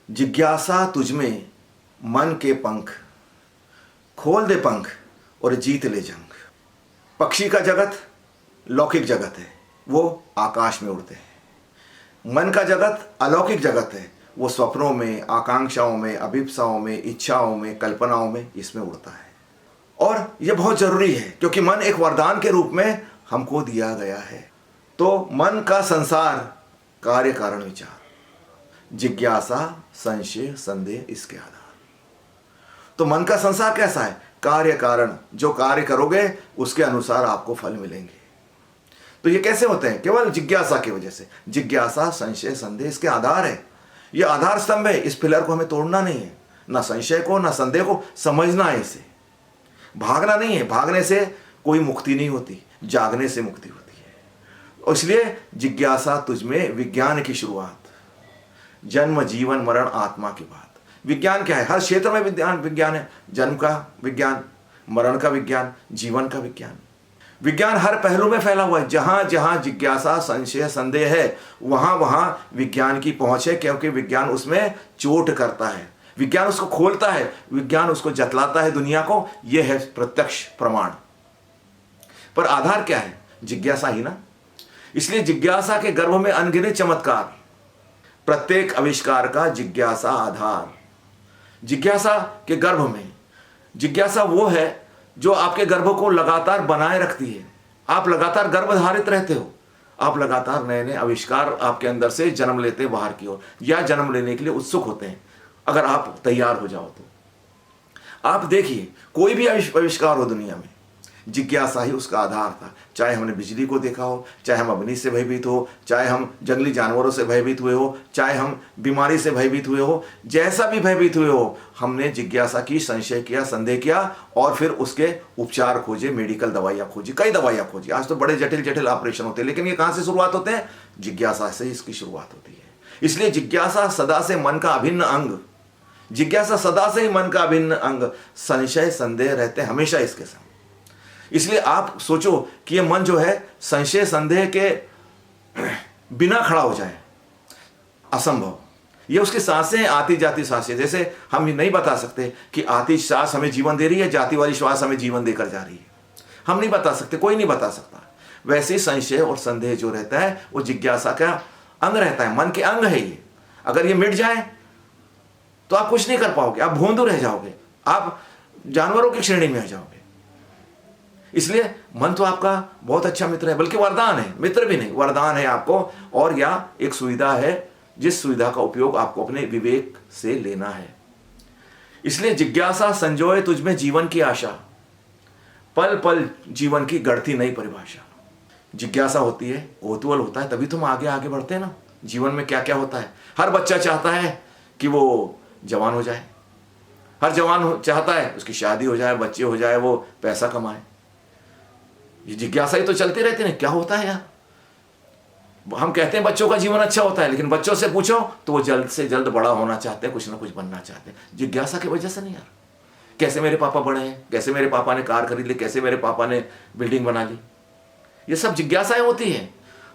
जिज्ञासा तुझमें मन के पंख, खोल दे पंख और जीत ले जंग। पक्षी का जगत लौकिक जगत है, वो आकाश में उड़ते हैं। मन का जगत अलौकिक जगत है, वो स्वप्नों में, आकांक्षाओं में, अभिप्साओं में, इच्छाओं में, कल्पनाओं में इसमें उड़ता है। और यह बहुत जरूरी है क्योंकि मन एक वरदान के रूप में हमको दिया गया है। तो मन का संसार, कार्य कारण विचार, जिज्ञासा, संशय, संदेह, इसके आधार। तो मन का संसार कैसा है? कार्य कारण, जो कार्य करोगे उसके अनुसार आपको फल मिलेंगे। तो ये कैसे होते हैं? केवल जिज्ञासा की वजह से। जिज्ञासा, संशय, संदेह इसके आधार है। ये आधार स्तंभ है। इस पिलर को हमें तोड़ना नहीं है, ना संशय को ना संदेह को, समझना है इसे। भागना नहीं है, भागने से कोई मुक्ति नहीं होती, जागने से मुक्ति होती है। और इसलिए जिज्ञासा तुझमें विज्ञान की शुरुआत, जन्म, जीवन, मरण, आत्मा की बात। विज्ञान क्या है? हर क्षेत्र में विज्ञान है। जन्म का विज्ञान, मरण का विज्ञान, जीवन का विज्ञान। विज्ञान हर पहलू में फैला हुआ है। जहां जहां जिज्ञासा, संशय, संदेह है, वहां वहां विज्ञान की पहुंच है, क्योंकि विज्ञान उसमें चोट करता है, विज्ञान उसको खोलता है, विज्ञान उसको जतलाता है दुनिया को। यह है प्रत्यक्ष प्रमाण। पर आधार क्या है? जिज्ञासा ही ना। इसलिए जिज्ञासा के गर्भ में अनगिनत चमत्कार, प्रत्येक आविष्कार का जिज्ञासा आधार। जिज्ञासा के गर्भ में, जिज्ञासा वो है जो आपके गर्भ को लगातार बनाए रखती है। आप लगातार गर्भधारित रहते हो, आप लगातार नए नए आविष्कार आपके अंदर से जन्म लेते हैं बाहर की ओर, या जन्म लेने के लिए उत्सुक होते हैं। अगर आप तैयार हो जाओ तो आप देखिए, कोई भी आविष्कार हो दुनिया में, जिज्ञासा ही उसका आधार था। चाहे हमने बिजली को देखा हो, चाहे हम अग्नि से भयभीत हो, चाहे हम जंगली जानवरों से भयभीत हुए हो, चाहे हम बीमारी से भयभीत हुए हो, जैसा भी भयभीत हुए हो, हमने जिज्ञासा की, संशय किया, संदेह किया और फिर उसके उपचार खोजे, मेडिकल दवाइयाँ खोजी, कई दवाइयाँ खोजी। आज तो बड़े जटिल जटिल ऑपरेशन होते हैं, लेकिन ये कहाँ से शुरुआत होते हैं? जिज्ञासा से इसकी शुरुआत होती है। इसलिए जिज्ञासा सदा से मन का अभिन्न अंग, जिज्ञासा सदा से ही मन का अभिन्न अंग। संशय, संदेह रहते हैं हमेशा इसके संग। इसलिए आप सोचो कि ये मन जो है संशय, संदेह के बिना खड़ा हो जाए, असंभव। ये उसकी सांसें, आती जाती सांसें। जैसे हम नहीं बता सकते कि आती सांस हमें जीवन दे रही है, जाती वाली श्वास हमें जीवन देकर जा रही है। हम नहीं बता सकते, कोई नहीं बता सकता। वैसे ही संशय और संदेह जो रहता है वो जिज्ञासा का अंग रहता है, मन के अंग है ये। अगर ये मिट जाए तो आप कुछ नहीं कर पाओगे, आप भोंदू रह जाओगे, आप जानवरों की श्रेणी में आ जाओगे। इसलिए मन तो आपका बहुत अच्छा मित्र है, बल्कि वरदान है, मित्र भी नहीं, वरदान है आपको। और या एक सुविधा है, जिस सुविधा का उपयोग आपको अपने विवेक से लेना है। इसलिए जिज्ञासा संजोए तुझमें जीवन की आशा, पल पल जीवन की गढ़ती नई परिभाषा। जिज्ञासा होती है, कौतूहल होता है, तभी तुम आगे आगे बढ़ते हैं ना। जीवन में क्या क्या होता है? हर बच्चा चाहता है कि वो जवान हो जाए, हर जवान चाहता है उसकी शादी हो जाए, बच्चे हो जाए, वो पैसा कमाए। ये जिज्ञासा ही तो चलती रहती है। क्या होता है यार? हम कहते हैं बच्चों का जीवन अच्छा होता है, लेकिन बच्चों से पूछो तो वो जल्द से जल्द बड़ा होना चाहते हैं, कुछ ना कुछ बनना चाहते हैं। जिज्ञासा की वजह से नहीं यार। कैसे मेरे पापा बड़े हैं, कैसे मेरे पापा ने कार खरीद ली, कैसे मेरे पापा ने बिल्डिंग बना ली, ये सब जिज्ञासाएं होती हैं,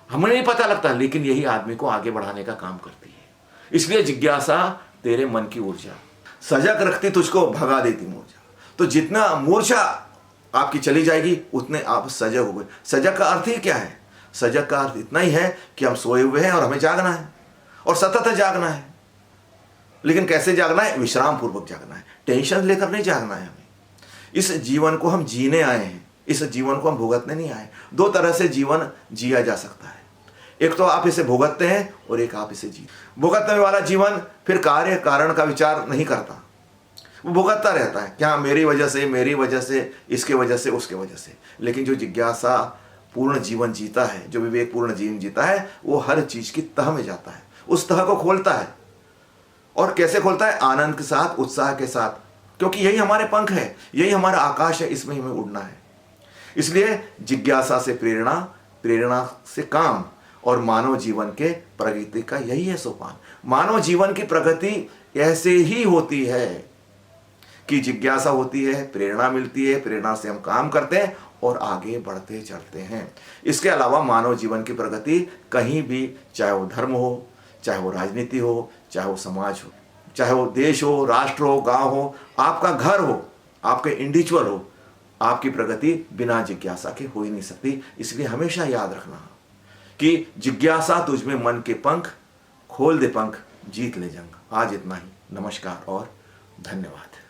हमें नहीं पता लगता, लेकिन यही आदमी को आगे बढ़ाने का काम करती है। इसलिए जिज्ञासा तेरे मन की ऊर्जा, सजग रखती तुझको, भगा देती मूर्छा। तो जितना मूर्छा आपकी चली जाएगी उतने आप सजग हो गए। सजग का अर्थ ही क्या है? सजग का अर्थ इतना ही है कि हम सोए हुए हैं और हमें जागना है, और सतत जागना है। लेकिन कैसे जागना है? विश्राम पूर्वक जागना है, टेंशन लेकर नहीं जागना है हमें। इस जीवन को हम जीने आए हैं, इस जीवन को हम भुगतने नहीं आए। दो तरह से जीवन जिया जा सकता है, एक तो आप इसे भुगतते हैं और एक आप इसे जी। भुगतने वाला जीवन फिर कार्य कारण का विचार नहीं करता, वो भुगतता रहता है, क्या मेरी वजह से, मेरी वजह से, इसके वजह से, उसके वजह से। लेकिन जो जिज्ञासा पूर्ण जीवन जीता है, जो विवेक पूर्ण जीवन जीता है, वो हर चीज की तह में जाता है, उस तह को खोलता है। और कैसे खोलता है? आनंद के साथ, उत्साह के साथ, क्योंकि यही हमारे पंख है, यही हमारा आकाश है, इसमें हमें उड़ना है। इसलिए जिज्ञासा से प्रेरणा, प्रेरणा से काम, और मानव जीवन के प्रगति का यही है सोपान। मानव जीवन की प्रगति ऐसे ही होती है कि जिज्ञासा होती है, प्रेरणा मिलती है, प्रेरणा से हम काम करते हैं और आगे बढ़ते चलते हैं। इसके अलावा मानव जीवन की प्रगति कहीं भी, चाहे वो धर्म हो, चाहे वो राजनीति हो, चाहे वो समाज हो, चाहे वो देश हो, राष्ट्र हो, गांव हो, आपका घर हो, आपके इंडिविजुअल हो, आपकी प्रगति बिना जिज्ञासा के हो ही नहीं सकती। इसलिए हमेशा याद रखना कि जिज्ञासा तुझमें मन के पंख, खोल दे पंख, जीत ले जंग। आज इतना ही। नमस्कार और धन्यवाद।